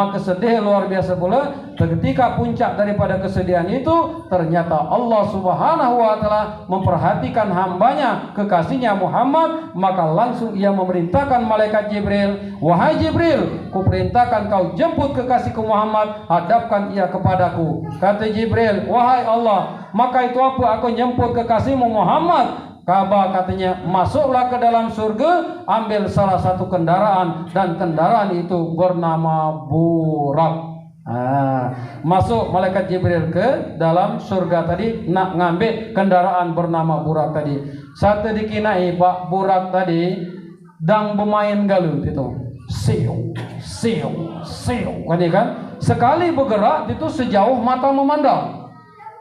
Kesedihan luar biasa pula. Ketika puncak daripada kesedihan itu, ternyata Allah Subhanahu wa Ta'ala memperhatikan hambanya, kekasihnya Muhammad. Maka langsung ia memerintahkan malaikat Jibril, wahai Jibril, kuperintahkan kau jemput kekasihku Muhammad, hadapkan ia kepadaku. Kata Jibril, wahai Allah, maka itu apa aku jemput kekasihmu Muhammad? Kabar katanya, masuklah ke dalam surga, ambil salah satu kendaraan, dan kendaraan itu bernama Burak. Masuk malaikat Jibril ke dalam surga tadi, nak ngambil kendaraan bernama Burak tadi. Satu dikinai Pak Burak tadi, dang bermain galuh itu. Siu, kan? Sekali bergerak itu sejauh mata memandang.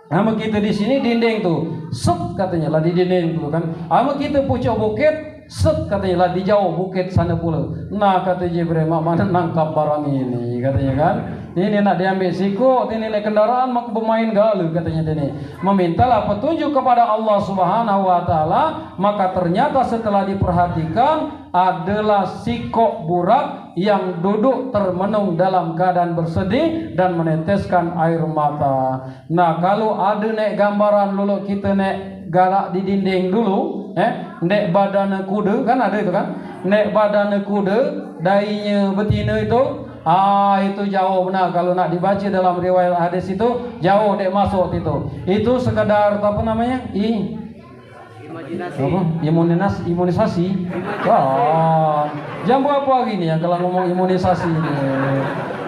Ama kita di sini dinding tuh, set katanya lah di dinding tuh kan. Ama kita pucuk bukit, set katanya lah di jauh bukit sana pula. Nah kata Jibril, mana nangkap barang ini katanya kan. Ini nak diambil siku, ini naik kendaraan mak bermain galuh katanya ini. Memintalah petunjuk kepada Allah Subhanahu wa Ta'ala. Maka ternyata setelah diperhatikan adalah sikok Burak yang duduk termenung dalam keadaan bersedih dan meneteskan air mata. Nah kalau ada nek gambaran dulu kita nek galak di dinding dulu, nek badan kuda kan ada itu kan, nek badan kuda dainya betina itu. Itu jauh benar. Kalau nak dibaca dalam riwayat hadis itu jauh dek masuk itu. Itu sekedar apa namanya? Imunisasi. Wah, jam berapa hari ni ya kalau ngomong imunisasi ni?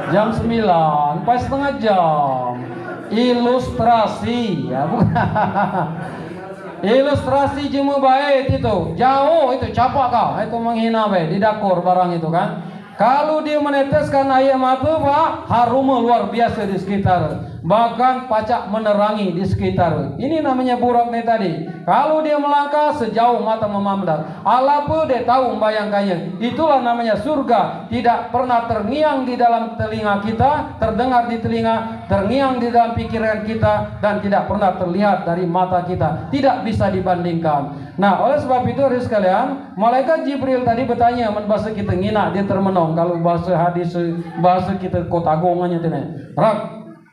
Jam 9, pas setengah jam. Ilustrasi ya bukan. Ilustrasi cuma baik itu. Jauh itu capak kau. Itu menghina baik di dapur barang itu kan. Kalau dia meneteskan air mata Pak, harum luar biasa di sekitar. Bahkan pacak menerangi di sekitar. Ini namanya Burak nih tadi. Kalau dia melangkah sejauh mata memandang, alapu dia tahu membayangkannya. Itulah namanya surga. Tidak pernah terngiang di dalam telinga kita, terdengar di telinga, terngiang di dalam pikiran kita, dan tidak pernah terlihat dari mata kita. Tidak bisa dibandingkan. Nah, oleh sebab itu harus sekalian, malaikat Jibril tadi bertanya, bahasa kita ngina dia termenung. Kalau bahasa hadis, bahasa kita kotagongannya tadi. Rak,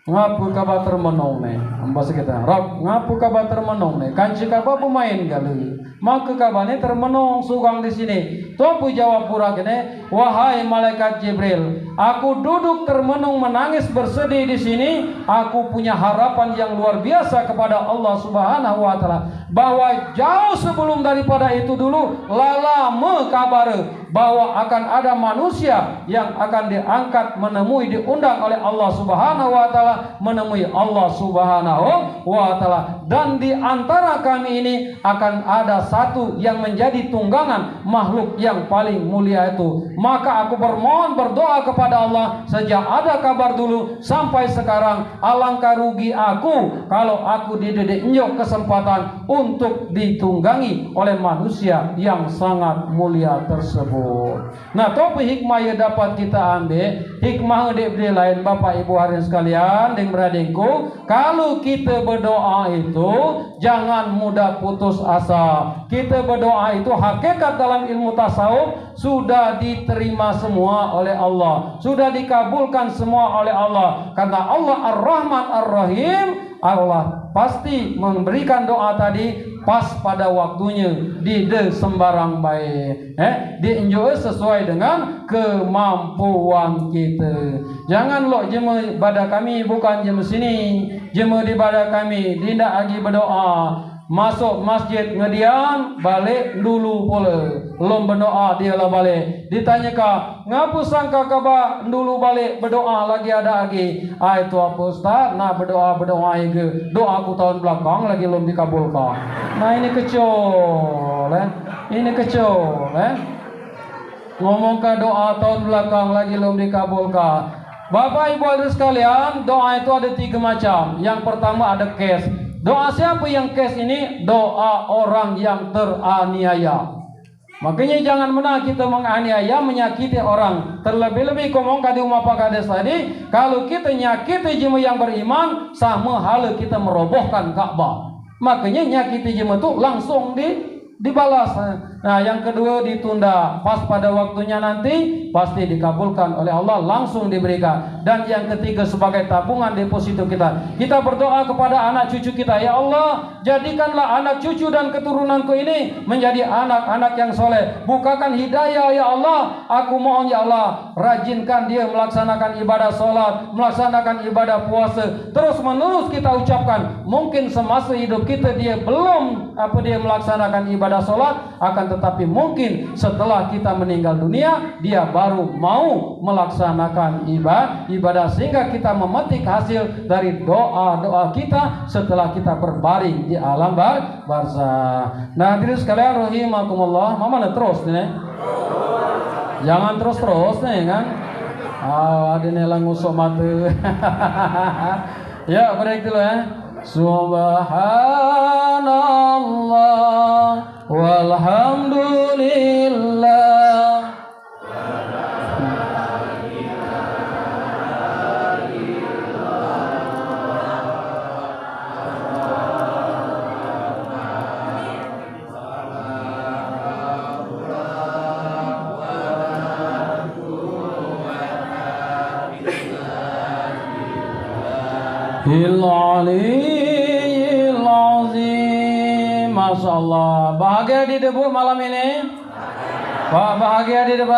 ngapu kabar termenung nih, bahasa kita. Rak, ngapu kabar termenung nih. Kanci kabar pemain kali. Maka kabarnya termenung sugang di sini. Tuh jawab Burak ini, wahai malaikat Jibril, aku duduk termenung menangis bersedih di sini. Aku punya harapan yang luar biasa kepada Allah Subhanahu wa Ta'ala, bahwa jauh sebelum daripada itu dulu lama kabar bahwa akan ada manusia yang akan diangkat menemui, diundang oleh Allah Subhanahu wa Ta'ala, menemui Allah Subhanahu wa Ta'ala. Dan di antara kami ini akan ada satu yang menjadi tunggangan makhluk yang paling mulia itu. Maka aku bermohon berdoa kepada Allah sejak ada kabar dulu sampai sekarang. Alangkah rugi aku kalau aku dididik kesempatan untuk ditunggangi oleh manusia yang sangat mulia tersebut. Nah, topi hikmah yang dapat kita ambil, hikmah dari lain Bapak Ibu hadirin sekalian dan beradingku, kalau kita berdoa itu jangan mudah putus asa. Kita berdoa itu hakikat dalam ilmu tasawuf sudah diterima semua oleh Allah, sudah dikabulkan semua oleh Allah, karena Allah Ar-Rahman Ar-Rahim. Allah pasti memberikan doa tadi pas pada waktunya, di sembarang baik, dienjoy sesuai dengan kemampuan kita. Jangan lo jema pada kami bukan jema sini, jema di pada kami tidak lagi berdoa. Masuk masjid ngedian, balik dulu pula. Lom berdoa dia lah balik. Ditanya kah, ngapa sangka kaba dulu balik berdoa lagi ada lagi? Itu apa Ustaz? Nah berdoa ke doa aku tahun belakang lagi belum dikabulkan. Nah ini kecil, ini kecil, ngomong ke doa tahun belakang lagi belum dikabulkan. Bapak Ibu hadirin sekalian, doa itu ada 3 macam. Yang pertama ada cash. Doa siapa yang cash ini? Doa orang yang teraniaya. Makanya jangan pernah kita menganiaya, menyakiti orang. Terlebih-lebih ngomong kadi umah pakades tadi, kalau kita nyakiti jemaah yang beriman, sama hal kita merobohkan Ka'bah. Makanya nyakiti jemaah itu langsung dibalas. Nah, yang kedua ditunda pas pada waktunya nanti pasti dikabulkan oleh Allah, langsung diberikan. Dan yang ketiga sebagai tabungan deposito kita, kita berdoa kepada anak cucu kita, ya Allah, jadikanlah anak cucu dan keturunanku ini menjadi anak-anak yang soleh. Bukakan hidayah ya Allah. Aku mohon ya Allah, rajinkan dia melaksanakan ibadah sholat, melaksanakan ibadah puasa. Terus menerus kita ucapkan. Mungkin semasa hidup kita dia belum melaksanakan ibadah sholat, akan tetapi mungkin setelah kita meninggal dunia dia baru mau melaksanakan ibadah, sehingga kita memetik hasil dari doa-doa kita setelah kita berbaring di alam barzah. Nah, hadirin sekalian rahimakumullah, mana terus nih? Jangan terus nih kan? Ada nelang ngusuk mata. Ya, break dulu ya. Subhanallah walhamdulillah. Al-Aliyyil Azim. Masya Allah. Bahagia di debu malam ini? Pak, bahagia di debu?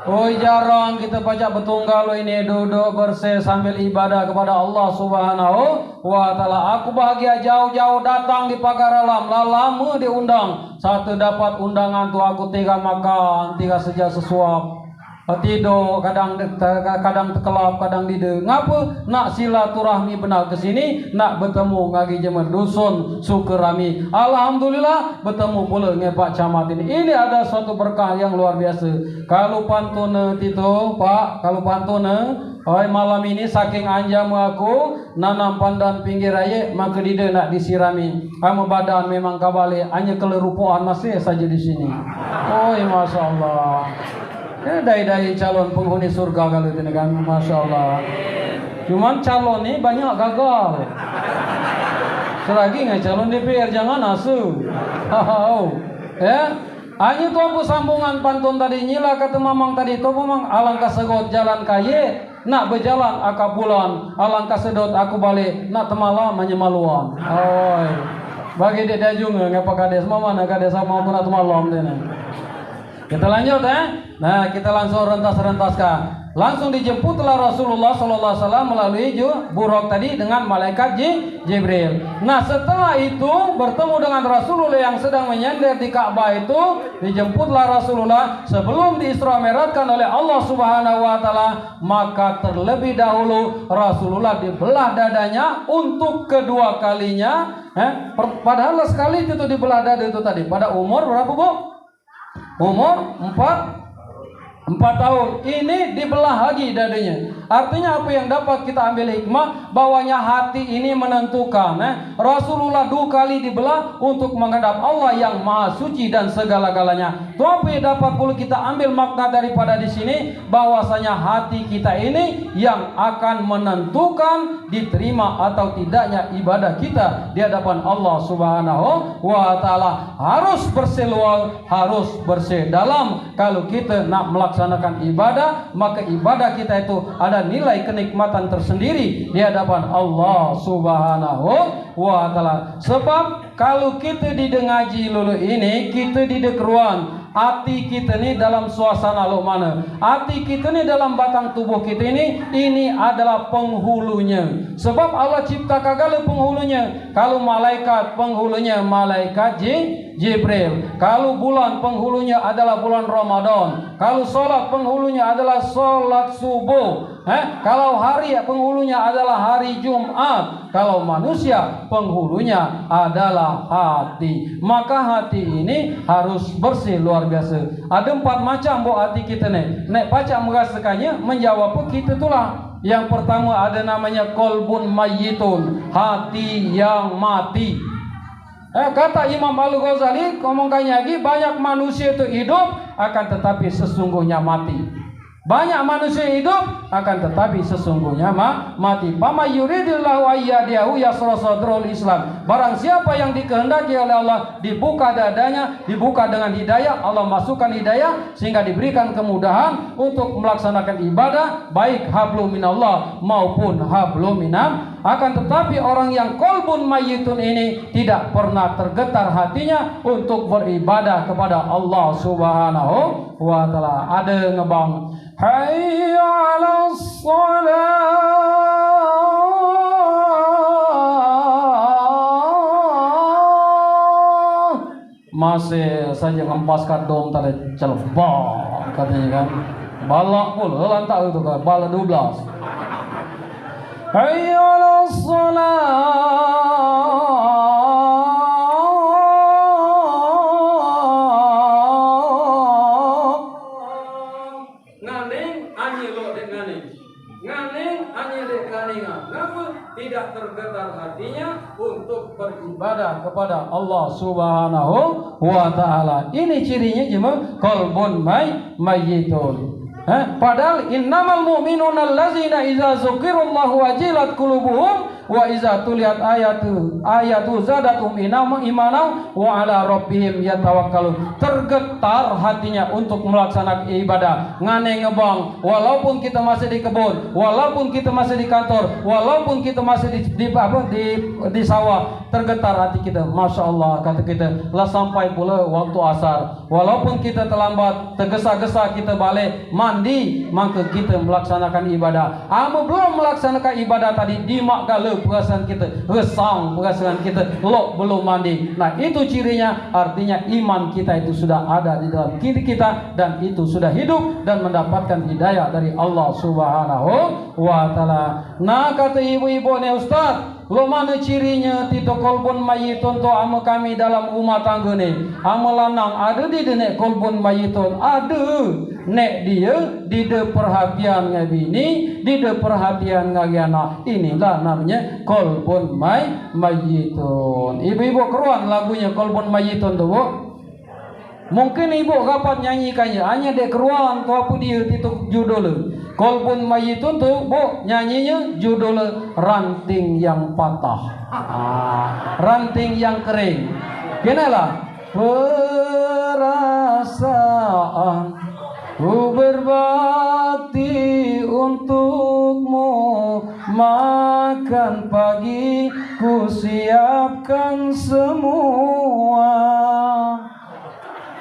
Oh, jarang kita baca betunggal ini, duduk bersih sambil ibadah kepada Allah Subhanahu wa Ta'ala. Aku bahagia jauh-jauh datang di pagar alam, lama diundang. Satu dapat undangan tu aku tiga makan, tiga sejak sesuap. Tidur, kadang tekelap, kadang dide. Ngapa? Nak silaturahmi benar ke sini, nak bertemu ngagi jemaah dusun Sukerami. Alhamdulillah bertemu pula dengan Pak Camat ini. Ini ada suatu berkah yang luar biasa. Kalau pantun itu, Pak, kalau pantun malam ini saking anjam aku nanam pandan pinggir raya, maka dide nak disirami. Kamu badan memang kabale, hanya kelerupuan masih saja di sini. Oh, masya Allah. Ya, dai-dai calon penghuni surga kalau itu kan, masya Allah. Cuman calon ini banyak gagal. Selagi nggak calon DPR jangan asu. Ya, hanya tuan sambungan pantun tadi nyila kata mamang tadi tu mamang alangkah segot jalan kaya nak berjalan akak bulan, alangkah sedot aku balik nak temala menyemaluan. Oh, bagi dia juga ngapa kades mama nak kades sama pun atau malam deh. Kita lanjut Nah, kita langsung rentas-rentaskan. Langsung dijemputlah Rasulullah SAW melalui buruk tadi dengan malaikat Jibril. Nah, setelah itu bertemu dengan Rasulullah yang sedang menyender di Ka'bah itu, dijemputlah Rasulullah sebelum diisra mi'rajkan oleh Allah Subhanahu wa Ta'ala. Maka terlebih dahulu Rasulullah dibelah dadanya untuk kedua kalinya. Padahal sekali itu dibelah dada itu tadi pada umur berapa, Bu? Umur 4 tahun. Ini dibelah lagi dadanya. Artinya apa yang dapat kita ambil hikmah? Bahwanya hati ini menentukan. Rasulullah 2 kali dibelah untuk menghadap Allah yang maha suci dan segala-galanya. Tapi dapat pula kita ambil makna daripada di sini, bahwasanya hati kita ini yang akan menentukan diterima atau tidaknya ibadah kita di hadapan Allah Subhanahu wa Ta'ala. Harus bersih luar, harus bersih dalam. Kalau kita nak melaksanakan ibadah, maka ibadah kita itu ada nilai kenikmatan tersendiri di hadapan Allah Subhanahu wa Ta'ala. Sebab kalau kita didengaji lulu ini, kita didekruan. Hati kita ini dalam suasana lo mana? Hati kita ini dalam batang tubuh kita ini adalah penghulunya. Sebab Allah cipta kagak penghulunya. Kalau malaikat penghulunya malaikat Jibril. Kalau bulan penghulunya adalah bulan Ramadan. Kalau sholat penghulunya adalah sholat subuh. Kalau hari penghulunya adalah hari Jumat. Kalau manusia penghulunya adalah hati. Maka hati ini harus bersih luar biasa. Ada 4 macam buat hati kita nih. Nek pacak merasakannya menjawab kita itulah. Yang pertama ada namanya kolbun mayyitun, hati yang mati. Kata Imam Al-Ghazali, ngomongkannya lagi, banyak manusia itu hidup akan tetapi sesungguhnya mati. Banyak manusia hidup, akan tetapi sesungguhnya mati. Pama yuridillahu ayyadiyahu yasra sadrul Islam. Barang siapa yang dikehendaki oleh Allah dibuka dadanya, dibuka dengan hidayah, Allah masukkan hidayah sehingga diberikan kemudahan untuk melaksanakan ibadah, baik hablum minallah maupun hablum minam. Akan tetapi orang yang qalbun mayyitun ini tidak pernah tergetar hatinya untuk beribadah kepada Allah Subhanahu wa taala. Ada ngebang hayya 'alas shalah, masih saja ngempaskan dom tadi celebak katanya kan. Balak pula lantak itu kan, balak 12. Hayya 'alas shalah, tidak tergetar hatinya untuk beribadah kepada Allah Subhanahu wa taala. Ini cirinya cuma qalbun mayyitun. Padahal innamal mu'minuna allazina idza dzukirallahu wajilat qulubuhum wa idza tuliyat ayatu zadatum imanan wa ala rabbihim yatawakkalun. Tergetar hatinya untuk melaksanakan ibadah. Ngane ngebang, walaupun kita masih di kebun, walaupun kita masih di kantor, walaupun kita masih di sawah, tergetar hati kita. Masya Allah, kata kita, lah sampai pula waktu asar. Walaupun kita terlambat, tergesa-gesa kita balik mandi, maka kita melaksanakan ibadah. Belum melaksanakan ibadah tadi, dimak gala perasaan kita, resang perasaan kita, lok belum mandi. Nah itu cirinya, artinya iman kita itu sudah ada di dalam diri kita, dan itu sudah hidup dan mendapatkan hidayah dari Allah Subhanahu wa taala. Nah kata ibu-ibu nih Ustaz, lo mana cirinya tito kolbun mayitun to ama kami dalam rumah tangga ni? Ama lanang ada di nek kolbun mayitun, ada nek dia di de perhatian ngai bini, di de perhatian ngai anak. Inilah namanya kolbun mayitun. Ibu-ibu keruan lagunya kolbun mayitun tu bu. Mungkin ibu kapan nyanyikannya, hanya dek keruan tu apa dia tito judul. Kolbun mayitun tu bu nyanyinya judul ranting yang patah, ranting yang kering. Kenalah perasaan ku berbakti untukmu, makan pagi ku siapkan semua.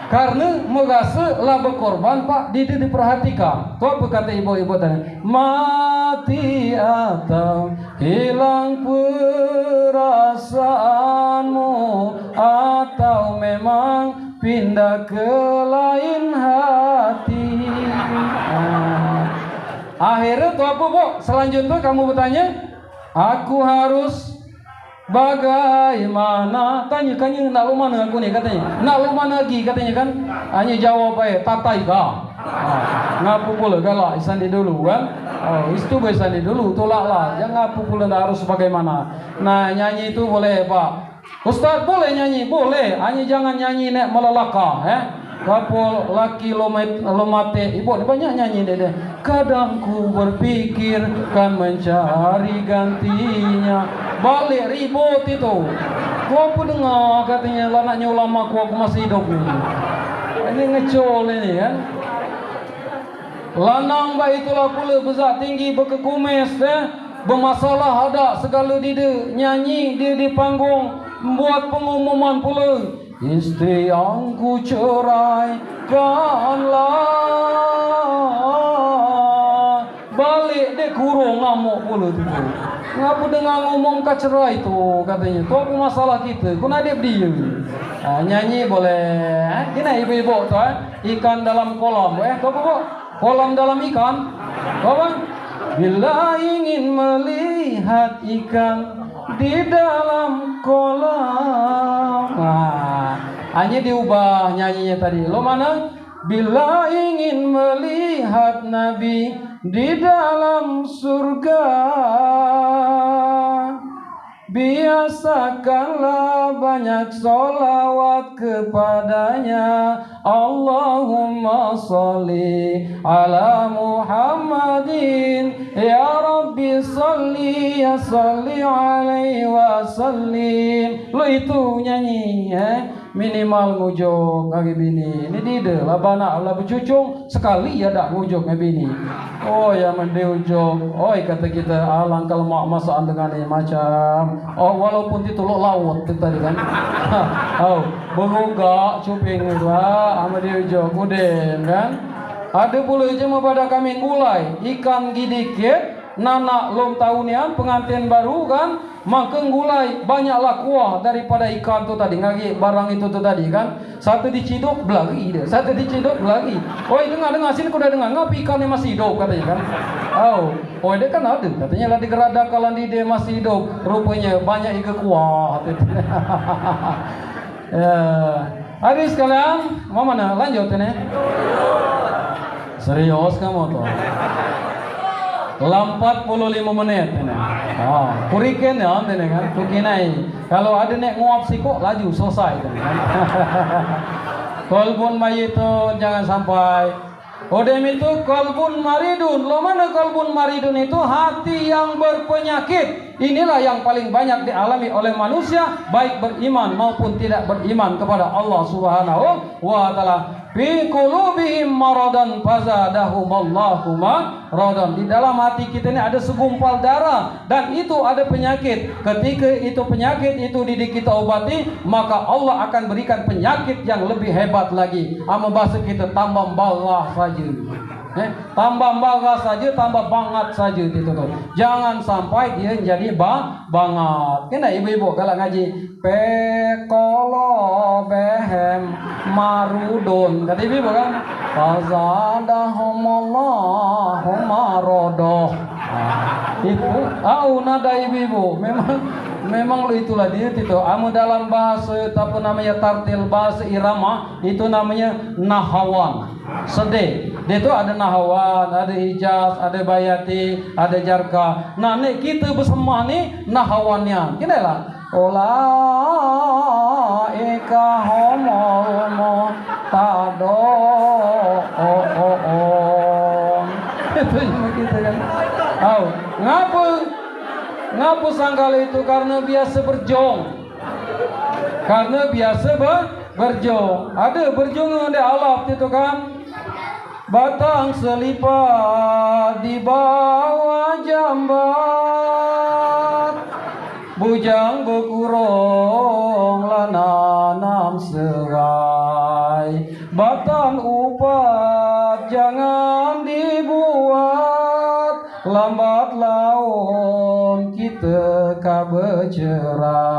Karena merasa lah berkorban Pak, dia diperhatikan. Tuh apa kata ibu-ibu tadi? Mati atau hilang perasaanmu, atau memang pindah ke lain hati. Akhirnya tuh apa bu? Selanjutnya kamu bertanya, aku harus bagaimana? Tanya-tanya nak lu mana aku ni katanya. Nak lu mana lagi katanya kan? Hanya jawab aja, tatai kah? Ngapu pula galak isandi dulu kan? Itu isandi dulu, tolaklah. Jangan ngapu pula harus bagaimana. Nah nyanyi itu boleh Pak. Ustaz boleh nyanyi, boleh. Hanya jangan nyanyi nek melelaka, Kapol laki lo mate, ibu banyak nyanyi deh. Kadang ku berpikir kan mencari gantinya. Balik ribut itu. Gua pun dengar katanya anaknya ulama aku masih hidup ini. Ini ngecol ini kan. Lanang baik itulah pula besar tinggi berkekumis bermasalah ada segala dia nyanyi dia di panggung membuat pengumuman pula. Istri yang ku ceraikanlah, balik dia kurung ngamuk pula tu. Ngapa dengar ngomong cerai tu katanya. Tu apa masalah kita? Ku nak dia. Nyanyi boleh. Ini ibu-ibu tu ikan dalam kolam. Tu apa bu? Kolam dalam ikan. Apa? Bila ingin melihat ikan di dalam kolam. Hanya diubah nyanyinya tadi. Lo mana? Bila ingin melihat Nabi di dalam surga, biasakanlah banyak sholawat kepadanya. Allahumma sholli ala Muhammadin, ya Rabbi sholli ya sholli alaihi wa sallim. Lo itu nyanyi minimal ngujung kaki bini ini dide lah bana lah bercucung sekali ya dak ngujung kaki bini. Oh ya mende ujung. Oh kata kita alang kalau mak masaan dengan ini macam walaupun ditolok laut itu tadi kan. Benguga cuping itu ama dia ujung uden kan. Ada pula cuma pada kami gulai ikan gidikit nana lom tahunian pengantin baru kan, maka gulai banyaklah kuah daripada ikan tu tadi ngagi barang itu tu tadi kan. Satu diciduk belagi dia, satu diciduk belagi. Oh dengar sini kuda dengar ngapi ikannya masih hidup katanya kan. Oh dia kan ada katanya lah di geradak kalau dia masih hidup rupanya banyak ikan kuah. Ya, hari sekalian mau mana lanjut ini? Serius kamu tuh? 45 menit ini. Kuriken ya ini kan, tukinai. Kalau ada nek nguap siko laju selesai kan. Kolbun mayit itu jangan sampai. Odem itu kolbun maridun. Lo mana kolbun maridun itu hati yang berpenyakit. Inilah yang paling banyak dialami oleh manusia baik beriman maupun tidak beriman kepada Allah Subhanahu wa taala. Fi qulubihim maradan fazadahumullahu maradan. Di dalam hati kita ini ada segumpal darah dan itu ada penyakit. Ketika itu penyakit itu kita obati, maka Allah akan berikan penyakit yang lebih hebat lagi. Ama bahasa kita tambah balah saja. Tambah bagas saja, tambah banget saja gitu tuh. Jangan sampai dia jadi banget. Kena ibu-ibu kalau ngaji pekolo behem marudun. Kata ibu kan, fazadahumullahu marodoh. Itu nada ibu-ibu. Memang lo itulah dia itu. Amu dalam bahasa apa namanya tartil bahasa irama itu namanya nahawan. Sedih. Dia itu ada nahawan, ada hijaz, ada bayati, ada jarka. Nah, nih kita bersama nih nahawannya. Gini lah. Ulaika homo tado itu cuma kita kan. Ngapa sangkal itu? Karena biasa berjong. Karena biasa berjong. Ada berjong ada alaf itu kan. Batang selipat di bawah jambat, bujang bekurung lananam serai. Batang upat jangan dibuat, lambat laun kita kabecerai.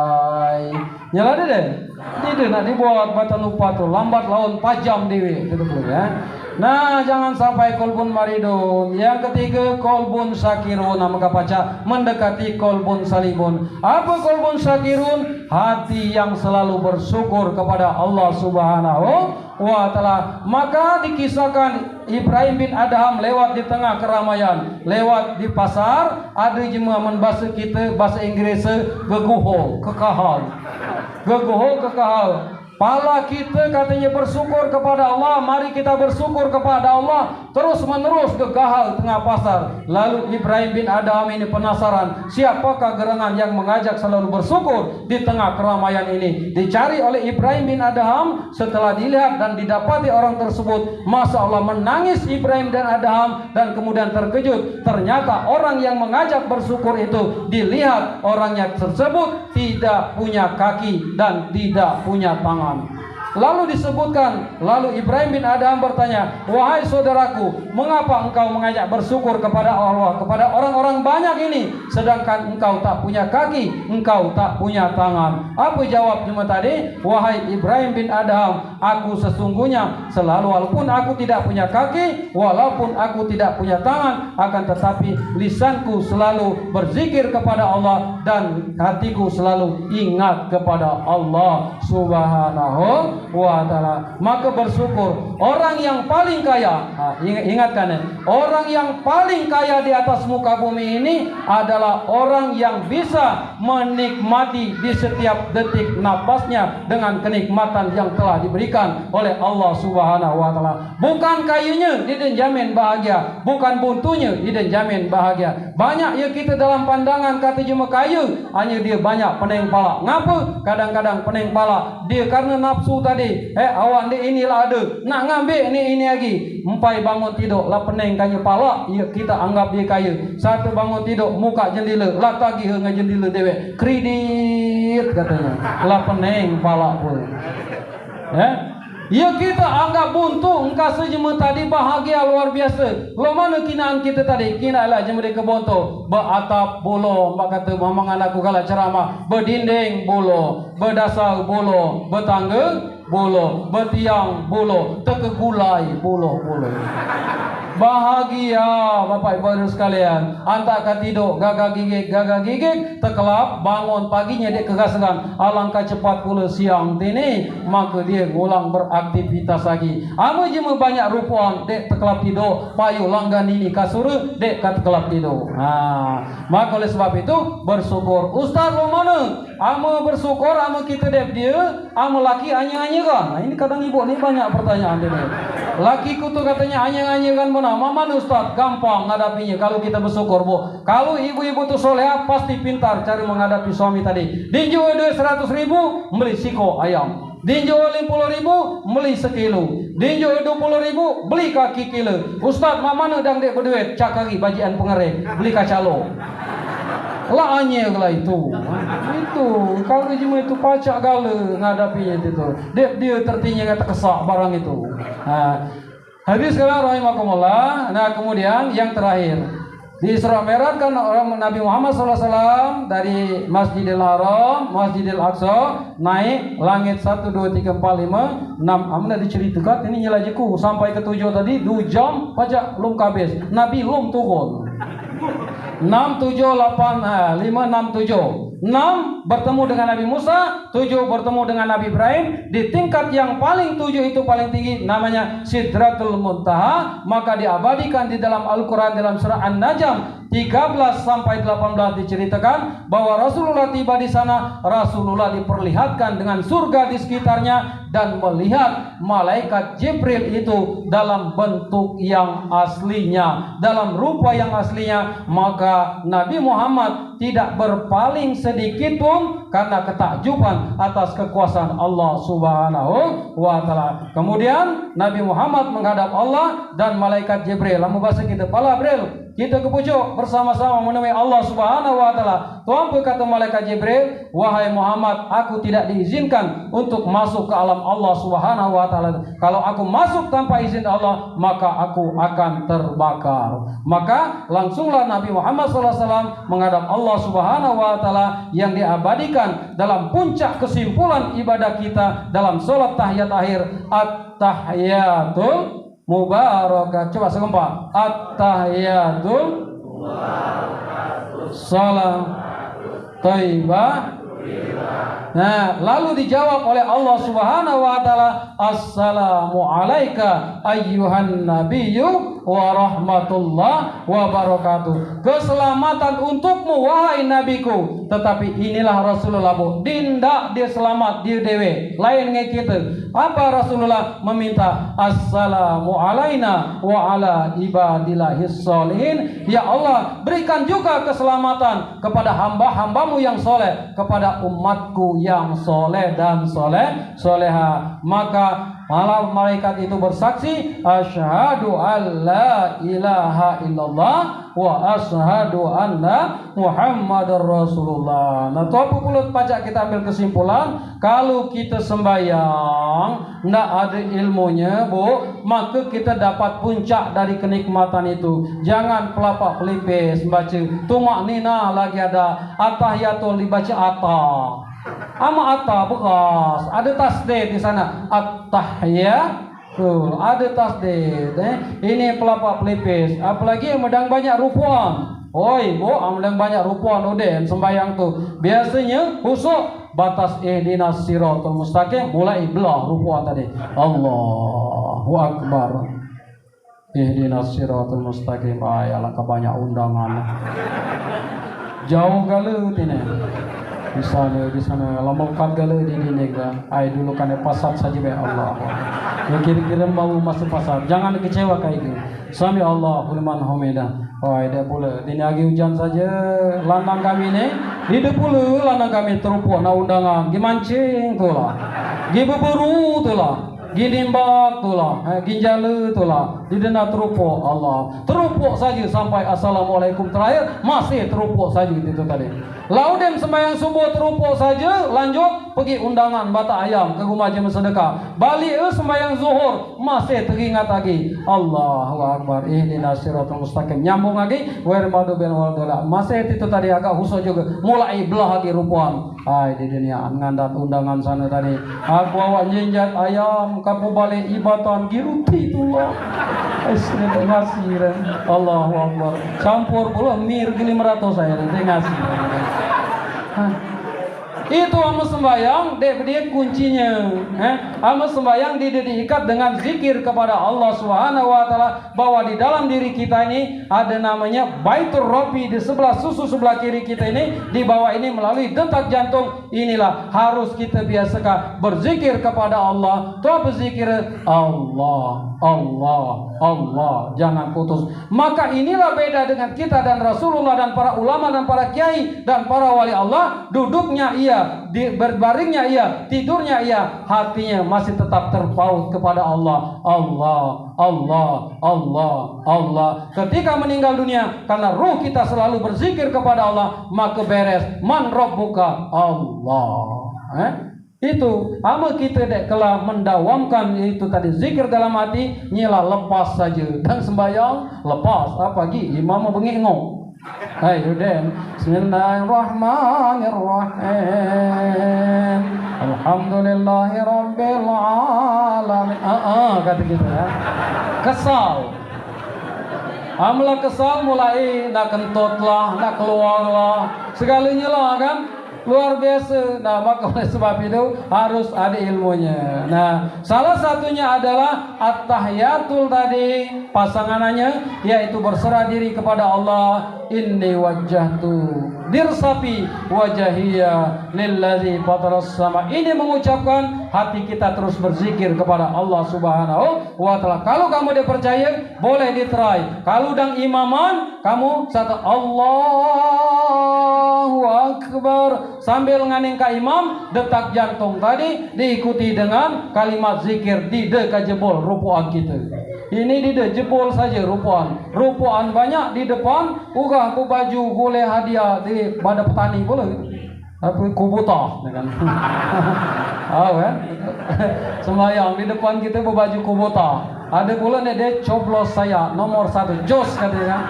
Nyala deh. Tidak nak dibuat batang upat tu lambat laun pajam dewi gitu ya. Nah, jangan sampai kolbun maridun. Yang ketiga kolbun sakirun. Maka baca mendekati kolbun salibun. Apa kolbun sakirun? Hati yang selalu bersyukur kepada Allah Subhanahu wa taala. Maka dikisahkan Ibrahim bin Adham lewat di tengah keramaian, lewat di pasar, ada jemaah membahasa kita bahasa Inggris geguho, kekahal. Geguho kekahal. Pala kita katanya bersyukur kepada Allah. Mari kita bersyukur kepada Allah. Terus menerus gegahal tengah pasar. Lalu Ibrahim bin Adham ini penasaran, siapakah gerangan yang mengajak selalu bersyukur di tengah keramaian ini. Dicari oleh Ibrahim bin Adham. Setelah dilihat dan didapati orang tersebut, Masya Allah menangis Ibrahim dan Adham. Dan kemudian terkejut, ternyata orang yang mengajak bersyukur itu dilihat orangnya tersebut tidak punya kaki dan tidak punya tangan. Lalu disebutkan, lalu Ibrahim bin Adham bertanya, wahai saudaraku, mengapa engkau mengajak bersyukur kepada Allah, kepada orang-orang banyak ini, sedangkan engkau tak punya kaki, engkau tak punya tangan? Apa jawab jemaah tadi? Wahai Ibrahim bin Adham, aku sesungguhnya selalu, walaupun aku tidak punya kaki, walaupun aku tidak punya tangan, akan tetapi lisanku selalu berzikir kepada Allah dan hatiku selalu ingat kepada Allah Subhanahu wa taala. Maka bersyukur orang yang paling kaya. Ingatkan ya, orang yang paling kaya di atas muka bumi ini adalah orang yang bisa menikmati di setiap detik napasnya dengan kenikmatan yang telah diberikan oleh Allah Subhanahu wa taala. Bukan kayunya dia jamin bahagia, bukan buntunya dia jamin bahagia. Banyak ya kita dalam pandangan kata cuma kayu, hanya dia banyak pening pala. Ngapa? Kadang-kadang pening pala dia karena nafsu tadi. Awak ni inilah ada, nak ngambil ini lagi. Empai bangun tidur lah pening kanya pala, ya kita anggap dia kaya. Satu bangun tidur muka jendela, lah tagih dengan jendela dewek. Kredit katanya. Lah pening pala pun. Ya kita anggap buntu, engkau sejema tadi bahagia luar biasa. Lo mana kinaan kita tadi? Kina lah jema ke bonto, beratap bolo, mak kata mamang anakku kala ceramah, berdinding bolo, berdasar bolo, bertangga bolo, bertiang bolo, terkegulai bolo. Bahagia Bapak Ibu sekalian. Antak ka tidur gagak gigit terkelap bangun paginya dia kegasaran. Alangkah cepat pula siang ini, maka dia ngulang beraktivitas lagi. Ame je banyak rupuan dek terkelap tidur, payu langgan ini kasur dek kat terkelap tidur. Maka oleh sebab itu bersyukur. Ustaz lo mana? Ame bersyukur ame kita dek dia, ame laki anyang-anyang kan. Nah, ini kadang ibu ni banyak pertanyaan dia. Laki ku tu katanya anyang-anyang kan. Mama Ustaz gampang ngadapinya kalau kita bersyukur bu. Kalau ibu-ibu tu soleha pasti pintar cari menghadapi suami tadi. Dinjo duit 100.000 beli siko ayam. Dinjo 50.000 beli sekilo. Dinjo 20.000 beli kaki kilo. Ustaz mama dang dek berduit cakari bajian pengerek beli kacalo. Lah anyel lah itu. Itu kalau cuma itu pacak gala ngadapinya itu. Dia tertinya kata kesak barang itu. Habis sekarang rahimakumullah. Nah kemudian yang terakhir di Isra Mi'raj kan orang Nabi Muhammad SAW dari Masjidil Haram, Masjidil Aqsa naik langit 1, 2, 3, 4, 5, 6. Amna diceritakan ini nyelajiku sampai ke 7 tadi 2 jam pajak belum habis. Nabi belum turun. 6, 7, 8, 5, 6, 7. 6 bertemu dengan Nabi Musa, 7 bertemu dengan Nabi Ibrahim. Di tingkat yang paling 7 itu paling tinggi namanya Sidratul Muntaha. Maka diabadikan di dalam Al-Quran dalam surah An-Najm 13 sampai 18 diceritakan bahwa Rasulullah tiba di sana. Rasulullah diperlihatkan dengan surga di sekitarnya dan melihat malaikat Jibril itu dalam bentuk yang aslinya, dalam rupa yang aslinya. Maka Nabi Muhammad tidak berpaling sedikit pun karena ketakjuban atas kekuasaan Allah Subhanahu wa taala. Kemudian Nabi Muhammad menghadap Allah dan malaikat Jibril. Lamu bahasa kita pala Jibril, kita ke pucuk bersama-sama menemui Allah Subhanahu wa taala. Tuan kata malaikat Jibril, wahai Muhammad, aku tidak diizinkan untuk masuk ke alam Allah Subhanahu wa taala. Kalau aku masuk tanpa izin Allah, maka aku akan terbakar. Maka langsunglah Nabi Muhammad SAW menghadap Allah Subhanahu wa taala yang diabadikan dalam puncak kesimpulan ibadah kita dalam salat tahiyat akhir, at-tahiyatul mubarakah. Coba sekeempat. At-tahiyatul salam thayyibah. Nah, lalu dijawab oleh Allah Subhanahu wa taala, assalamu alayka ayyuhan nabiyyu wa rahmatullah wa barakatuh. Keselamatan untukmu wahai nabiku. Tetapi inilah Rasulullah bu, dindak dia selamat dia dewe lain nge kita. Apa Rasulullah meminta? Assalamu alaina wa ala ibadillahis sholihin. Ya Allah, berikan juga keselamatan kepada hamba-hambamu yang soleh, kepada umatku yang soleh dan soleha. Maka malah malaikat itu bersaksi, asyhadu alla ilaha illallah wa asyhadu anna Muhammadar Rasulullah. Nah, tu apa pula pajak kita ambil kesimpulan? Kalau kita sembahyang ndak ada ilmunya, bu, maka kita dapat puncak dari kenikmatan itu. Jangan pelapak pelipis baca tumak nina lagi ada at-tahiyatul dibaca atah. Ama atta bekas, ada tasdid di sana. At-tahiyatul, ada tasdid. Ini pelapak pelipis. Apalagi yang medang banyak rupuan. Oi, bu, medang banyak rupuan udah sembahyang tu. Biasanya husuk batas ihdinas siratal mustaqim, mulai belah rukuan tadi. Allahu akbar. Ihdinas siratal mustaqim. Ayalah kebanyak undangan. Jauh gale tine. Di sana lamokat gale di dini ga. Ai dulu kan pasar saja be Allah. Ya kira-kira mau masuk pasar. Jangan kecewa kayak gitu. Sami Allahu liman hamidah. Oh, ada pula. Ini lagi hujan saja. Landang kami ni, hidup pula landang kami terupuk na undangan. Gimancing tu lah, gibeburu tu lah, ginimbak tu lah, ginjala tu lah. Di dana terupuk Allah. Terupuk saja sampai assalamualaikum terakhir masih terupuk saja itu tadi. Laudem sembahyang subuh terupuk saja, lanjut pergi undangan bata ayam ke rumah jemaah sedekah. Balik sembahyang zuhur masih teringat lagi. Allahu akbar. Ihdinas siratal mustaqim. Nyambung lagi wal maghdubi alaihim. Masih itu tadi agak khusus juga. Mulai belah lagi rupuan. Hai di dunia ngandat undangan sana tadi. Aku awak jinjat ayam kapu balik ibatan giruti tu lah. Terima kasih. Allahu akbar. Campur pula mir gini meratus saya. Terima kasih. Itu amal sembahyang dia kuncinya. Amal sembahyang diikat dengan zikir kepada Allah Subhanahu wa taala, bahwa di dalam diri kita ini ada namanya Baitur Rabbi, di sebelah susu sebelah kiri kita ini, di bawah ini melalui detak jantung. Inilah harus kita biasakan berzikir kepada Allah. Tuh berzikir Allah, Allah, Allah, jangan putus. Maka inilah beda dengan kita dan Rasulullah dan para ulama dan para kiai dan para wali Allah. Duduknya iya, berbaringnya iya, tidurnya iya, hatinya masih tetap terpaut kepada Allah. Allah, Allah, Allah, Allah. Ketika meninggal dunia, karena ruh kita selalu berzikir kepada Allah, maka beres. Man rabbuka? Allah. Itu amal kita dek kala mendawamkan itu tadi zikir dalam hati, nyela lepas saja. Dan sembahyang lepas apa lagi imam bengengok. Hai udah. Bismillahirrahmanirrahim. Alhamdulillahirabbil alamin. Kata kita ya. Kesal. Amla kesal mulai nak kentut lah, nak keluar lah, segalanya lah kan. Luar biasa. Nah, maka oleh sebab itu harus ada ilmunya. Nah, salah satunya adalah at-tahiyatul tadi, pasangannya yaitu berserah diri kepada Allah. Inni wajjahtu dirsapi wajahiyya lillazi fataras sama. Ini mengucapkan hati kita terus berzikir kepada Allah Subhanahu wa taala. Kalau kamu dipercaya, boleh ditry. Kalau dang imaman, kamu satu Allahu akbar sambil nganingka imam, detak jantung tadi diikuti dengan kalimat zikir. Tidak kejebol rupuan kita. Ini tidak jebol saja rupuan. Rupuan banyak di depan. Ugah ku baju boleh hadiah di pada petani boleh. Apa kubutah kan. Kan? Sembahyang di depan kita berbaju kubutah. Ada pula nih dia coblos saya nomor 1 jos katanya.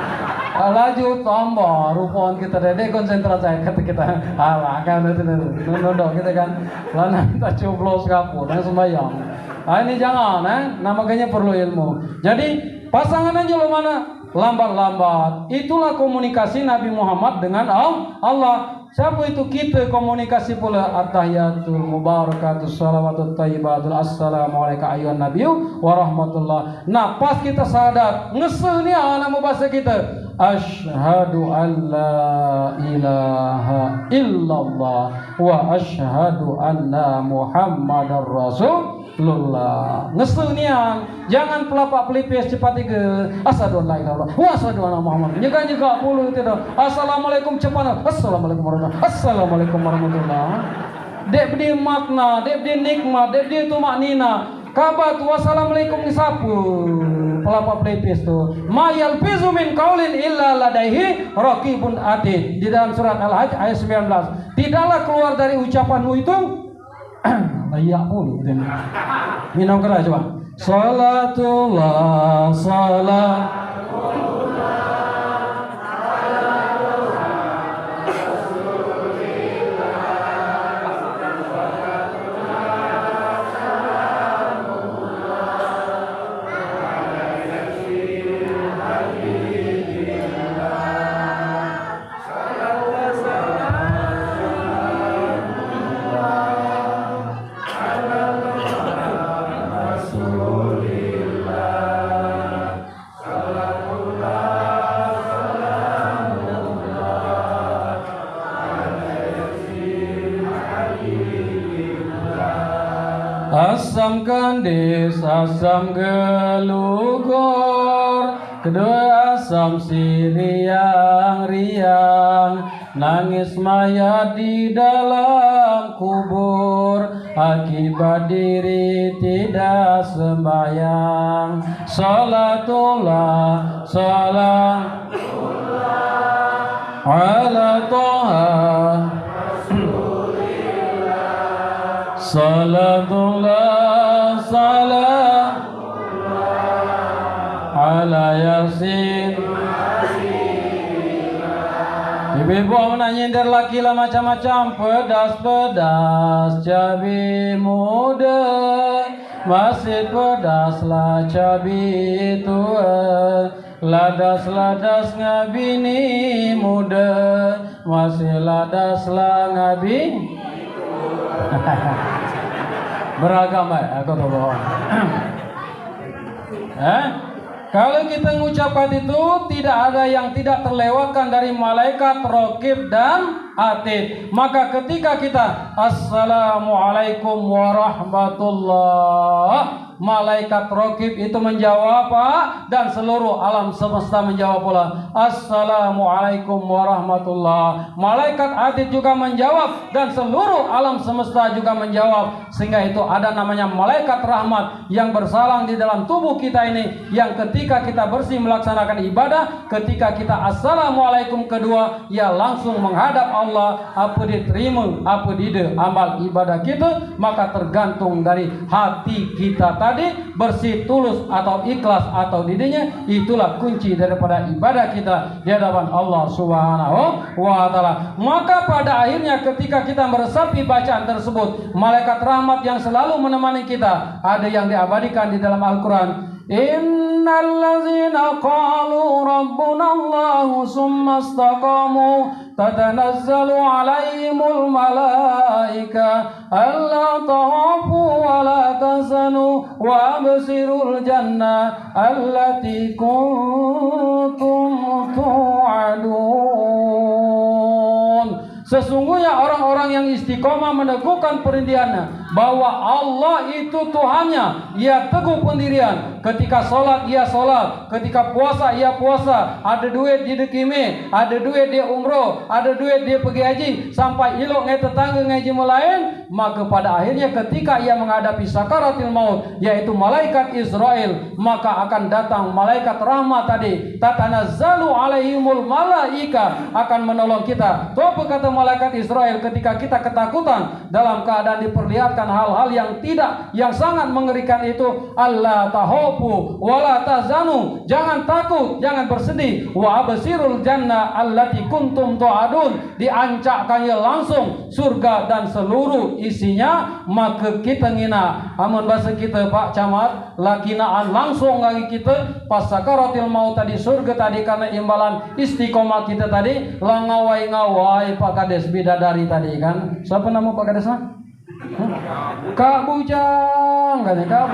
Laju tambah rupuan kita dia konsentrasi kata kita. Alah kan itu nunduk kita kan. Lana kita coblos kapur dan sembahyang. Ini jangan makanya perlu ilmu. Jadi pasangan aja lo mana lambat-lambat. Itulah komunikasi Nabi Muhammad dengan Allah. Siapa itu kita komunikasi pula. At-tahiyatul mubarakatus salawatut thayyibatul assalamualaikum ayyuhan nabiyyu wa rahmatullah. Nah pas kita sadar ngese ni nama bahasa kita. Asyhadu an la ilaha illallah wa asyhadu anna muhammadar rasulullah. Ngesunian jangan pelapak pelipis cepat tiga. Asyhadu an la ilaha illallah wa asyhadu anna muhammad. Nyega-nyega puluh itu. Assalamualaikum cepat. Assalamualaikum warahmatullahi. Assalamualaikum warahmatullahi. Dek bedi makna, dek bedi nikmat, dek bedi tu maknina. Kabat wassalamualaikum ni sapu. Pelapa pelipis tu. Ma yalfizu min qaulin illa ladaihi raqibun atid. Di dalam surat Al-Hajj ayat 19. Tidaklah keluar dari ucapanmu itu layak pun. Minum keras coba. Salatullah salam. Asam kendis, asam gelugur, kedua asam si riang-riang, nangis mayat di dalam kubur, akibat diri tidak sembahyang. Salatullah, salam ala Toha, salatullah, salam ala Yasin. Ibu-ibu nak nyindir laki lah macam-macam, pedas-pedas cabai muda, masih pedas lah cabai tua, ladas-ladas ngabini muda, masih ladas lah ngabini. Beragam aku tahu bohong. Kalau kita mengucapkan itu, tidak ada yang tidak terlewatkan dari malaikat raqib dan atid. Maka ketika kita Assalamualaikum warahmatullah, malaikat raqib itu menjawab dan seluruh alam semesta menjawab pula Assalamualaikum warahmatullah. Malaikat atid juga menjawab dan seluruh alam semesta juga menjawab. Sehingga itu ada namanya malaikat rahmat yang bersalang di dalam tubuh kita ini, yang ketika kita bersih melaksanakan ibadah, ketika kita Assalamualaikum kedua, ya langsung menghadap Allah. Apa diterima, apa tidak amal ibadah kita, maka tergantung dari hati kita tadi bersih, tulus atau ikhlas atau didiknya. Itulah kunci daripada ibadah kita di hadapan Allah Subhanahu wa taala. Maka pada akhirnya ketika kita meresapi bacaan tersebut, malaikat rahmat yang selalu menemani kita, ada yang diabadikan di dalam Al-Qur'an. Innallazina qalu rabbuna Allahu summa istaqamu tatanazzalu alaihimul malaika alla takhafu wa la tahzanu wa absirul jannah allati kuntum tu'adun. Sesungguhnya orang-orang yang istiqomah meneguhkan pendiriannya bahwa Allah itu Tuhannya, ia teguh pendirian. Ketika sholat ia sholat, ketika puasa ia puasa, ada duit dia dekime, ada duit dia umroh, ada duit dia pergi haji, sampai ilok ngai tetangga ngaji melain. Maka pada akhirnya ketika ia menghadapi sakaratil maut, yaitu malaikat Israel, maka akan datang malaikat rahmat tadi, tatanazzalu alaihimul malaika, akan menolong kita. Tuh apa kata malaikat Israel ketika kita ketakutan dalam keadaan diperlihatkan hal-hal yang tidak, yang sangat mengerikan itu? Allah tahofu wala tahzanu, jangan takut, jangan bersedih. Wa absirul jannah allati kuntum tu'adun, diancakkannya langsung surga dan seluruh isinya. Maka kita ngina amun bahasa kita Pak Camat, lakinaan langsung lagi kita pas sakaratil maut tadi, surga tadi, karena imbalan istiqomah kita tadi. Langawai-ngawai Pak Kades bidadari tadi kan. Siapa nama Pak Kades? Kak Bujang kan, Kak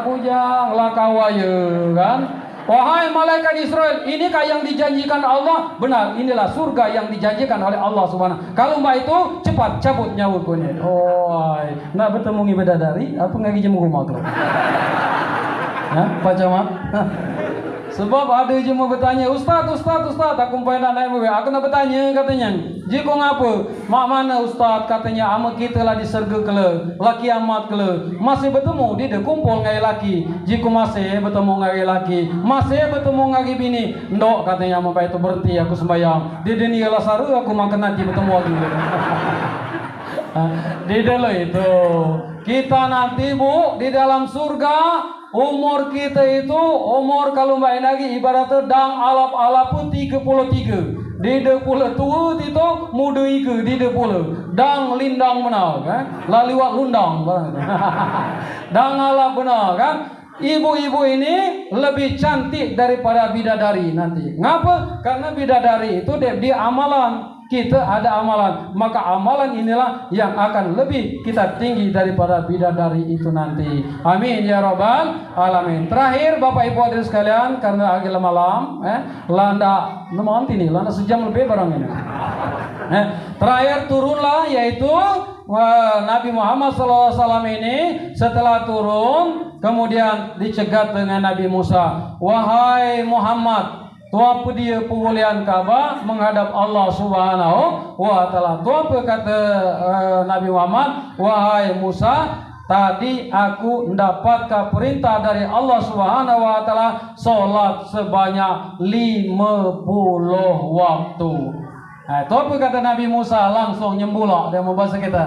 Bujang lakawaya kan. Wahai malaikat Israel, inikah yang dijanjikan Allah? Benar, inilah surga yang dijanjikan oleh Allah Subhanahu. Kalau mbak itu cepat cabut nyawa kunyit. Oh, nak bertemu bidadari apa ngagi jam rumah tu? Pak Camat. Sebab ada je mau bertanya, Ustaz, aku pengen naik mobil. Aku nak bertanya katanya, jika ngapa? Mak mana Ustaz? Katanya, ama kita lah di surga kele, laki amat kele. Masih bertemu, dia kumpul ngai laki. Jika masih bertemu ngai laki, masih bertemu ngai bini. Ndok katanya, ama itu berhenti aku sembahyang. Dia dunia lah saru, aku makan nanti bertemu lagi. Di dalam itu kita nanti Bu di dalam surga, umur kita itu umur kalau main lagi ibaratnya dang alap-alap 33. Di 20 tua itu muda ike di 20 dang lindang benar kan, laliwat lundang dang alap benar kan. Ibu-ibu ini lebih cantik daripada bidadari nanti. Ngapa? Karena bidadari itu dia amalan, kita ada amalan, maka amalan inilah yang akan lebih kita tinggi daripada bidadari itu nanti. Amin ya rabbal alamin. Terakhir Bapak Ibu hadirin sekalian, karena agak malam, landa sejam lebih barang ini. Terakhir turunlah, yaitu Nabi Muhammad SAW ini setelah turun kemudian dicegat dengan Nabi Musa. Wahai Muhammad, tuapa dia pemulihan Ka'bah menghadap Allah Subhanahu wa Ta'ala. Tuapa kata Nabi Muhammad, wahai Musa, tadi aku mendapatkan perintah dari Allah Subhanahu wa Ta'ala solat sebanyak 50 waktu. Itu apa kata Nabi Musa, langsung nyembulok dia membahasa kita.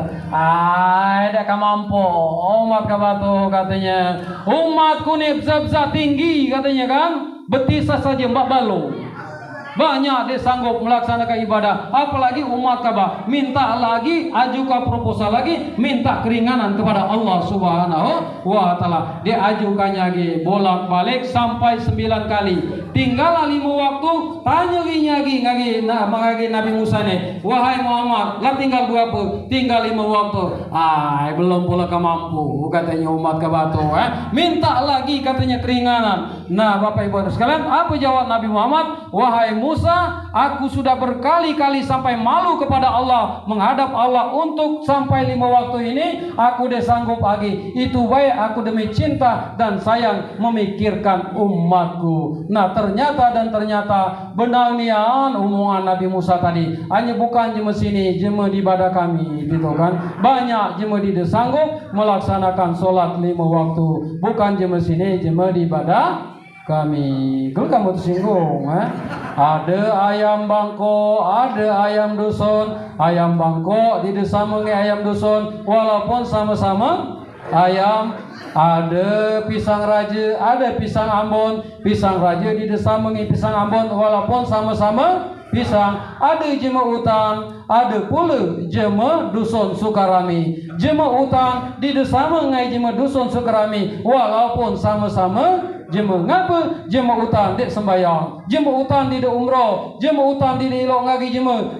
Dia kan mampu umat kabatu katanya. Umatku ni besar-besar tinggi katanya kan. Betisah saja mbak balu. Banyak dia sanggup melaksanakan ibadah. Apalagi umat Ka'bah. Minta lagi, ajukan proposal lagi, minta keringanan kepada Allah Subhanahu wa Ta'ala. Dia ajukannya lagi bolak-balik sampai 9 kali. Tinggal 5 waktu, tanya lagi Nabi Musa ni, wahai Muhammad, lah tinggal berapa? Tinggal 5 waktu. Belum pula mampu katanya umat Ka'bah tu. Minta lagi katanya keringanan. Nah, Bapak Ibu sekalian, apa jawab Nabi Muhammad? Wahai Musa, aku sudah berkali-kali sampai malu kepada Allah, menghadap Allah untuk sampai 5 waktu ini aku dah sanggup lagi. Itu baik aku demi cinta dan sayang memikirkan umatku. Nah, ternyata benar nian omongan Nabi Musa tadi. Hanya bukan jema sini, jema di ibadah kami gitu kan. Banyak jema di sanggup melaksanakan solat 5 waktu. Bukan jema sini, jema di ibadah kami. Kalau kamu tersinggung, ada ayam bangkok, ada ayam dusun. Ayam bangkok di desa mengi ayam dusun, walaupun sama-sama ayam. Ada pisang raja, ada pisang Ambon. Pisang raja di desa mengi pisang Ambon, walaupun sama-sama pisang. Ada jema hutan, ada pula jema dusun Sukarami. Jema hutan di desa mengai jema dusun Sukarami, walaupun sama-sama jema. Ngapa? Jema hutan dek sembayang, jema hutan di dek umrah, jema hutan di dek ilok ngagi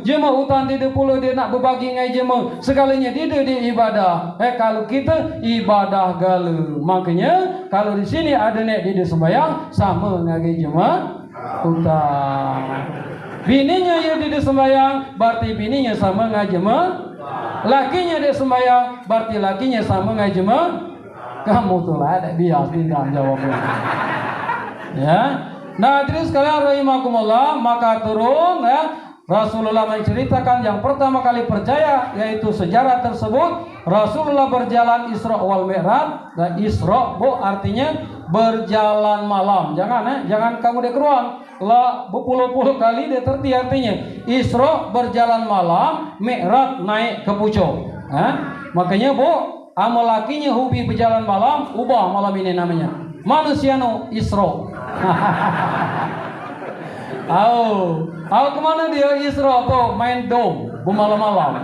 jema hutan di dek pula dia nak berbagi ngai jema. Segalanya di dek ibadah. Kalau kita ibadah gala, makanya kalau di sini ada nek di dek sembayang sama ngagi jema hutan. Bininya ya di dek sembayang, berarti bininya sama ngai jema. Lakinya dek sembayang, berarti lakinya sama ngai jema. Kamu tuh lah ada bias tidak jawabnya. Ya. Nah, terus sekalian rahimakumullah, maka turun ya. Rasulullah menceritakan yang pertama kali percaya, yaitu sejarah tersebut Rasulullah berjalan Isra wal Mi'raj. Dan Isra bu artinya berjalan malam. Jangan kamu dikeruan. Lah berpuluh-puluh kali dia terti artinya. Isra berjalan malam, Mi'raj naik ke pucuk. Makanya bu, amal lakinya hobi berjalan malam, ubah malam ini namanya. Manusia no Isra. Kemana dia Isra tuh? Main dom, bermalam-malam.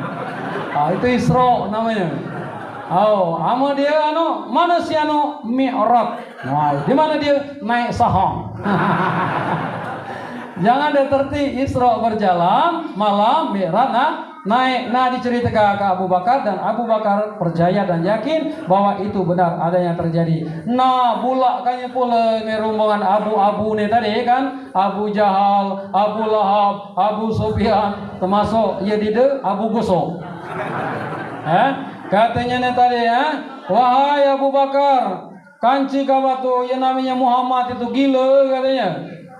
Itu Isra namanya. Ama dia manusia no Mi'raj. Di mana dia naik saham. Jangan diterti Isra berjalan malam, Mi'raj naik. Diceritakan ke Abu Bakar, dan Abu Bakar percaya dan yakin bahwa itu benar ada yang terjadi. Bulakkannya pula ini rombongan abu-abu nih tadi kan, Abu Jahal, Abu Lahab, Abu Sufyan, termasuk ya dide Abu Gosok. Katanya nih tadi wahai Abu Bakar, kanci kabatu yang namanya Muhammad itu gila katanya.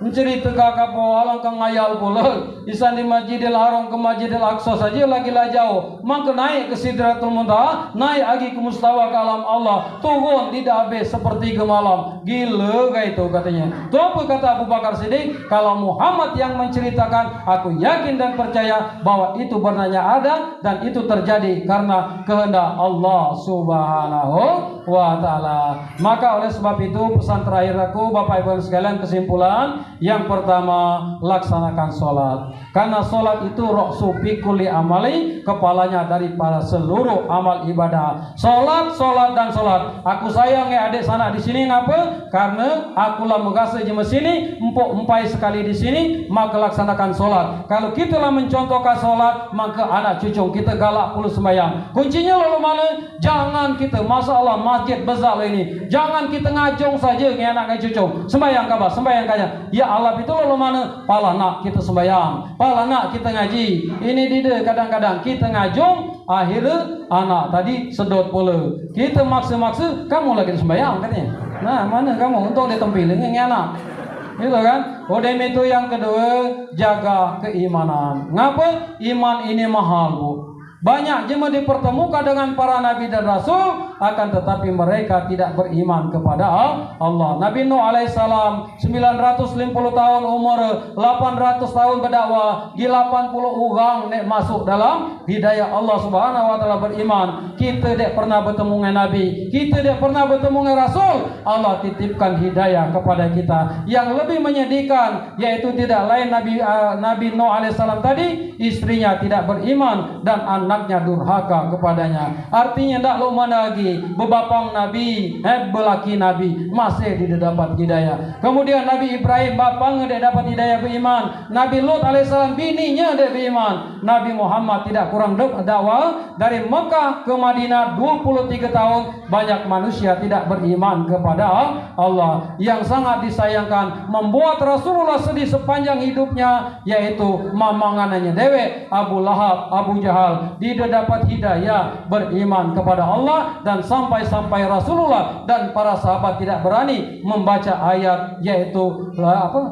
Menceritakan kapo alang kang ngayal pula. Isan di Masjidil Haram ke Masjidil Aqsa saja lagi-lah jauh. Maka naik ke Sidratul Muntaha, naik lagi ke Mustawa ke alam Allah, turun tidak habis sepertiga malam. Gila kayak itu katanya. Itu apa kata Abu Bakar Siddiq? Kalau Muhammad yang menceritakan, aku yakin dan percaya bahwa itu benarnya ada dan itu terjadi karena kehendak Allah Subhanahu wa Ta'ala. Maka oleh sebab itu pesan terakhir aku Bapak Ibu sekalian, kesimpulan yang pertama, laksanakan sholat. Karena sholat itu ra'su fi kulli amali, kepalanya daripada seluruh amal ibadah. Sholat dan sholat. Aku sayang ya adik sanak di sini ngapa? Karena akulah megasa di sini, empuk empai sekali di sini, maka laksanakan sholat. Kalau kita lah mencontohkan sholat, maka anak cucu kita galak puluh sembahyang. Kuncinya lalu mana? Jangan kita, masalah masjid besar ini, jangan kita ngajong saja dengan anak cucu. Sembahyang kabar, sembahyang kaya. Ya alap itu lalu mana? Pala nak kita sembahyang, pala nak kita ngaji. Ini dide kadang-kadang kita ngajung, akhirnya anak tadi sedot pula. Kita maksa-maksa, kamu lagi sembahyang katanya. Nah, mana kamu untuk ditempilin dengan anak? Gitu kan? Odem itu yang kedua, jaga keimanan. Ngapa? Iman ini mahal, Bu. Banyak jemaah dipertemukan dengan para nabi dan rasul, akan tetapi mereka tidak beriman kepada Allah. Nabi Nuh alaihissalam 950 tahun umur, 800 tahun berdakwah, 80 orang nek masuk dalam hidayah Allah Subhanahu wa taala beriman. Kita tidak pernah bertemu dengan nabi, kita tidak pernah bertemu dengan rasul. Allah titipkan hidayah kepada kita. Yang lebih menyedihkan yaitu tidak lain Nabi Nuh alaihissalam tadi, istrinya tidak beriman dan anaknya durhaka kepadanya. Artinya tidak lupa lagi bebapang nabi, belaki nabi masih tidak dapat hidayah. Kemudian Nabi Ibrahim bapangnya tidak dapat hidayah beriman. Nabi Lut alaihissalam bininya tidak beriman. Nabi Muhammad tidak kurang dakwah dari Mekah ke Madinah 23 tahun, banyak manusia tidak beriman kepada Allah. Yang sangat disayangkan, membuat Rasulullah sedih sepanjang hidupnya, yaitu mamanganannya dewek Abu Lahab, Abu Jahal tidak dapat hidayah beriman kepada Allah, dan sampai-sampai Rasulullah dan para sahabat tidak berani membaca ayat, yaitu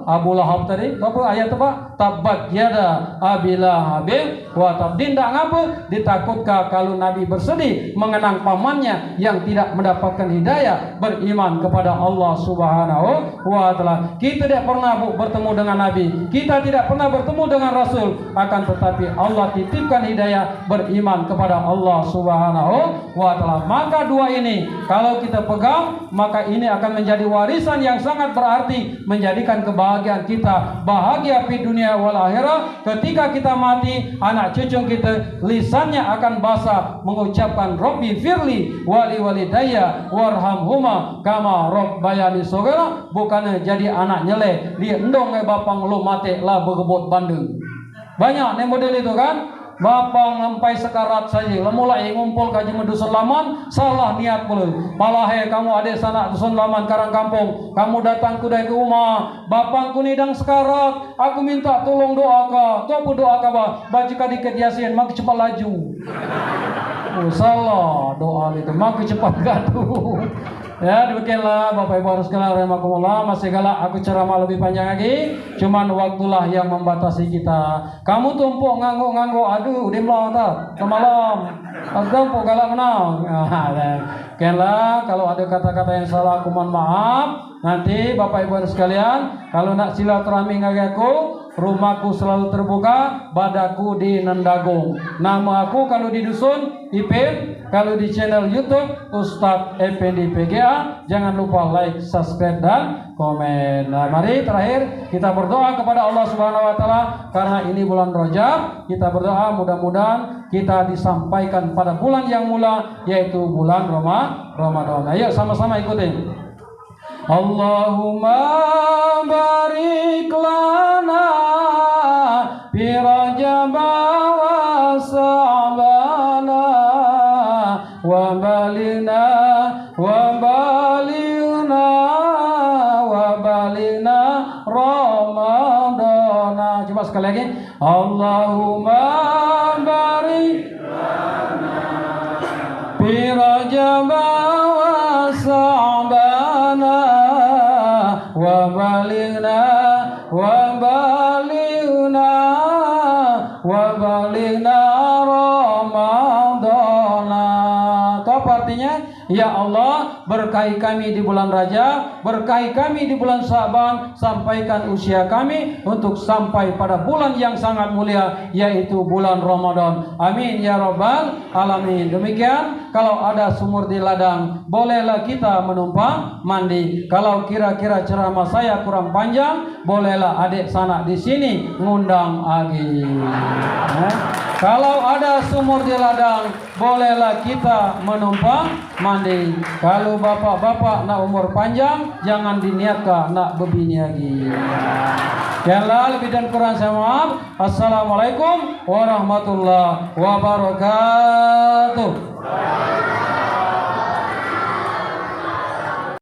Abu Lahab tadi, apa ayat apa? Tabbat yada Abi Lahabin wa tab. Dindak ngapa? Ditakutkan kalau Nabi bersedih mengenang pamannya yang tidak mendapatkan hidayah beriman kepada Allah Subhanahu wa taala. Kita tidak pernah bertemu dengan Nabi, kita tidak pernah bertemu dengan Rasul, akan tetapi Allah titipkan hidayah beriman kepada Allah Subhanahu wa taala. Maka dua ini kalau kita pegang, maka ini akan menjadi warisan yang sangat berarti, menjadikan kebahagiaan kita, bahagia di dunia wal akhirah. Ketika kita mati, anak cucu kita lisannya akan basah mengucapkan Rabbi firli wali walidayya warhamhuma kama rabbayani shaghira, bukannya jadi anak nyeleh dia endong bapang lo mate lah begebot Bandung. Banyak nih model itu kan. Bapang sampai sekarat saja, mulai ngumpul kaji mendusun laman, salah niat pula. Malahe kamu adik sanak dusun laman karang kampung, kamu datang kudai ke rumah, bapangku nidang sekarat, aku minta tolong doa ka, tu doa ka ba, baca dikit yasin, mak cepat laju. Oh, salah doa itu, mak cepat gaduh. Ya, demikianlah Bapak Ibu harus sekalian rahimakumullah. Masih galak aku ceramah lebih panjang lagi, cuman waktulah yang membatasi kita. Kamu tumpuk ngangguk, aduh udah malam tak, semalam tumpuk galak menang. Demikianlah, kalau ada kata-kata yang salah aku mohon maaf. Nanti Bapak Ibu harus sekalian, kalau nak silaturahmi ngagi aku, rumahku selalu terbuka, badaku di Nendagung. Nama aku kalau di dusun Ipin, kalau di channel YouTube Ustadz Effendi PGA. Jangan lupa like, subscribe dan komen. Nah, mari terakhir kita berdoa kepada Allah Subhanahu wa taala, karena ini bulan Rajab. Kita berdoa mudah-mudahan kita disampaikan pada bulan yang mulia, yaitu bulan Ramadan. Ayo sama-sama ikutin. Allahumma barik lana fi Rajab wa Sa'bana wa balina Ramadana. Coba sekali lagi. Allahumma barik lana fi Rajab wa Sa'bana wa balina Ramadana. Itu apa artinya? Ya Allah, berkahi kami di bulan Rajab, berkahi kami di bulan Sa'ban, sampaikan usia kami untuk sampai pada bulan yang sangat mulia, yaitu bulan Ramadan. Amin ya rabbal alamin. Demikian, kalau ada sumur di ladang, bolehlah kita menumpang mandi. Kalau kira-kira ceramah saya kurang panjang, bolehlah adik sanak di sini ngundang lagi. Kalau ada sumur di ladang, bolehlah kita menumpang mandi. Kalau bapak-bapak nak umur panjang, jangan diniatkan nak berbini lagi. Janganlah lebih dan kurang saya maaf. Assalamualaikum warahmatullahi wabarakatuh.